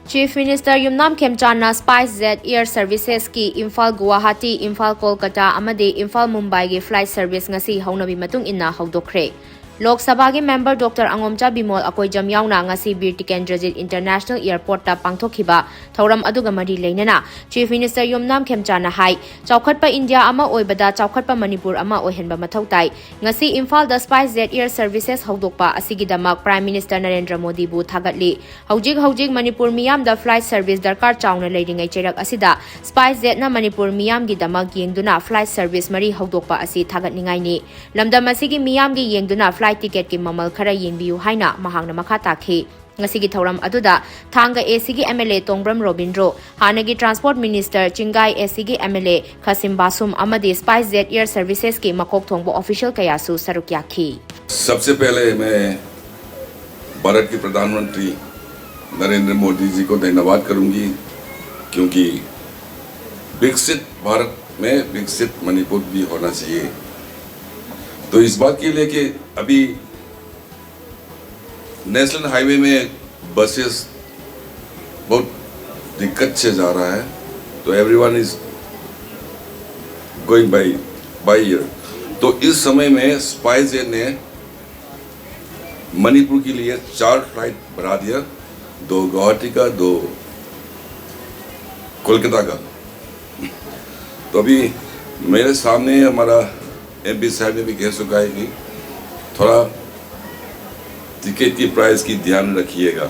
Chief Minister Yumnam Khemchand na Spicejet Air Services ki Imphal Guwahati, Imphal Kolkata amadi Imphal Mumbai gi flight service ngasi haunabi matung inna haudokre. Lok Sabha gi member Dr. Angomcha Bimol akoi jam yauna ngasi Bir Tikendrajit International Airport ta pangthokhiba thoram aduga mari leinana Chief Minister Yumnam Khemchand na hai chaukhatpa India ama oibada chaukhatpa Manipur ama ohenba mathautai ngasi Imphal da Spicejet Air Services haudokpa asigi damak Prime Minister Narendra Modi bu thagatli haujik Manipur miyam da flight service darkar chauna leiringai cherak asida Spicejet na Manipur miyam gi damak yengduna flight service mari haudokpa asi thagatningai ni lamdam asigi miyam gi yengduna flight ticket ki mamal khara yengbiu haina mahangna makha takhi ngasigi thoram aduda thanga ACG MLA Tongbram Robindro hanagi transport minister Chingai ACG MLA Khasim Basum amadi Spicejet Air Services ki makok thongbo official kayasu saruk yakhi सबसे पहले मैं भारत के प्रधानमंत्री नरेंद्र मोदी जी को धन्यवाद करूंगी क्योंकि विकसित भारत में विकसित मणिपुर भी होना चाहिए। तो इस बात के लिए कि अभी नेशनल हाईवे में बसेस बहुत दिक्कत से जा रहा है, तो everyone is going by air. तो इस समय में स्पाइसजेट ने मणिपुर के लिए 4 फ्लाइट बढ़ा दिया, 2 गुवाहाटी का, 2 कोलकाता का। तो अभी मेरे सामने हमारा MP साहब ने भी कह चुका है कि थोड़ा टिकट की प्राइस की ध्यान रखिएगा।